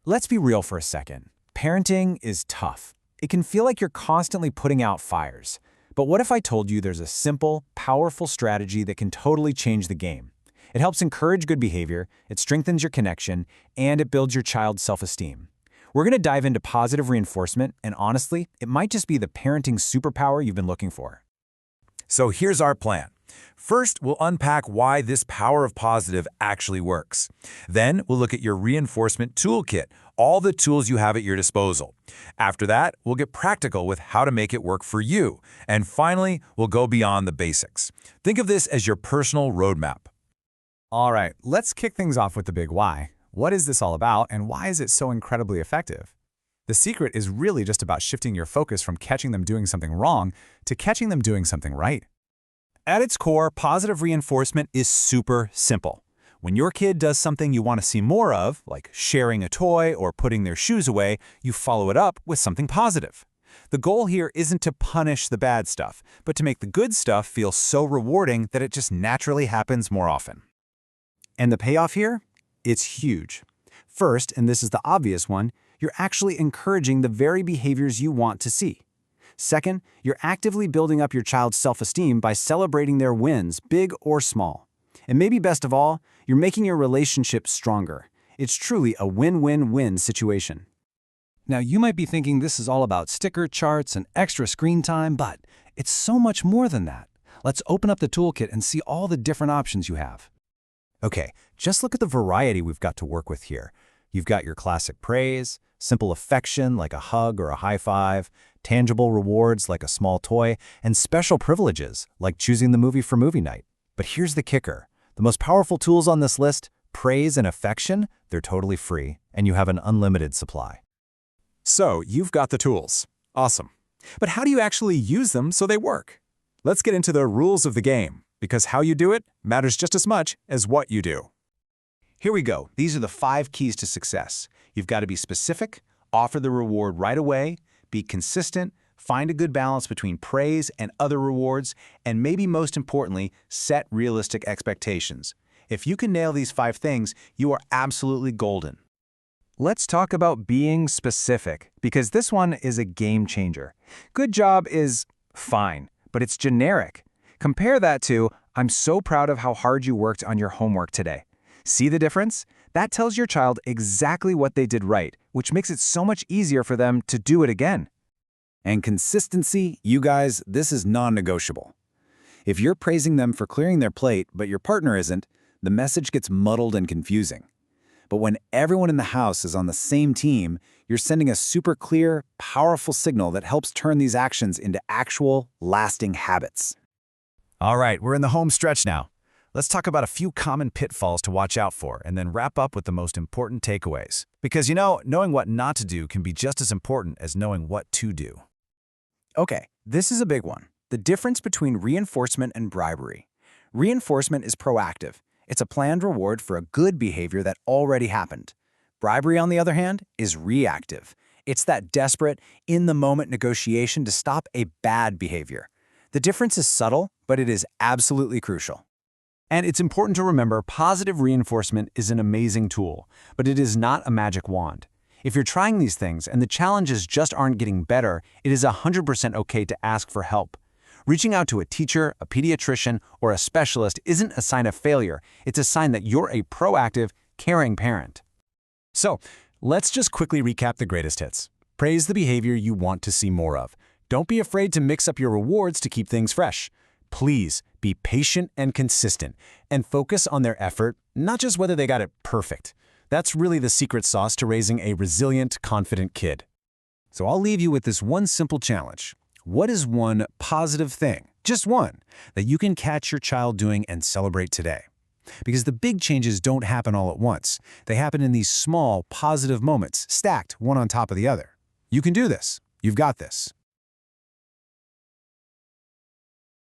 Let's be real for a second. Parenting is tough. It can feel like you're constantly putting out fires. But what if I told you there's a simple, powerful strategy that can totally change the game? It helps encourage good behavior, it strengthens your connection, and it builds your child's self-esteem. We're going to dive into positive reinforcement, and honestly, it might just be the parenting superpower you've been looking for. So here's our plan. First, we'll unpack why this power of positive actually works. Then, we'll look at your reinforcement toolkit, all the tools you have at your disposal. After that, we'll get practical with how to make it work for you. And finally, we'll go beyond the basics. Think of this as your personal roadmap. All right, let's kick things off with the big why. What is this all about, and why is it so incredibly effective? The secret is really just about shifting your focus from catching them doing something wrong to catching them doing something right. At its core, positive reinforcement is super simple. When your kid does something you want to see more of, like sharing a toy or putting their shoes away, you follow it up with something positive. The goal here isn't to punish the bad stuff, but to make the good stuff feel so rewarding that it just naturally happens more often. And the payoff here? It's huge. First, and this is the obvious one, you're actually encouraging the very behaviors you want to see. Second, you're actively building up your child's self-esteem by celebrating their wins, big or small. And maybe best of all, you're making your relationship stronger. It's truly a win-win-win situation. Now, you might be thinking this is all about sticker charts and extra screen time, but it's so much more than that. Let's open up the toolkit and see all the different options you have. Okay, just look at the variety we've got to work with here. You've got your classic praise, simple affection like a hug or a high five, tangible rewards like a small toy, and special privileges like choosing the movie for movie night. But here's the kicker. The most powerful tools on this list, praise and affection, they're totally free, and you have an unlimited supply. So, you've got the tools. Awesome. But how do you actually use them so they work? Let's get into the rules of the game, because how you do it matters just as much as what you do. Here we go. These are the 5 keys to success. You've got to be specific, offer the reward right away, be consistent, find a good balance between praise and other rewards, and maybe most importantly, set realistic expectations. If you can nail these 5 things, you are absolutely golden. Let's talk about being specific, because this one is a game changer. Good job is fine, but it's generic. Compare that to, I'm so proud of how hard you worked on your homework today. See the difference? That tells your child exactly what they did right, which makes it so much easier for them to do it again. And consistency, you guys, this is non-negotiable. If you're praising them for clearing their plate, but your partner isn't, the message gets muddled and confusing. But when everyone in the house is on the same team, you're sending a super clear, powerful signal that helps turn these actions into actual, lasting habits. All right, we're in the home stretch now. Let's talk about a few common pitfalls to watch out for and then wrap up with the most important takeaways. Because knowing what not to do can be just as important as knowing what to do. Okay, this is a big one. The difference between reinforcement and bribery. Reinforcement is proactive. It's a planned reward for a good behavior that already happened. Bribery, on the other hand, is reactive. It's that desperate, in-the-moment negotiation to stop a bad behavior. The difference is subtle, but it is absolutely crucial. And it's important to remember positive reinforcement is an amazing tool, but it is not a magic wand. If you're trying these things and the challenges just aren't getting better, it is 100% okay to ask for help. Reaching out to a teacher, a pediatrician, or a specialist isn't a sign of failure. It's a sign that you're a proactive, caring parent. So, let's just quickly recap the greatest hits. Praise the behavior you want to see more of. Don't be afraid to mix up your rewards to keep things fresh. Please be patient and consistent, and focus on their effort, not just whether they got it perfect. That's really the secret sauce to raising a resilient, confident kid. So I'll leave you with this one simple challenge. What is one positive thing, just one, that you can catch your child doing and celebrate today? Because the big changes don't happen all at once. They happen in these small, positive moments, stacked one on top of the other. You can do this. You've got this.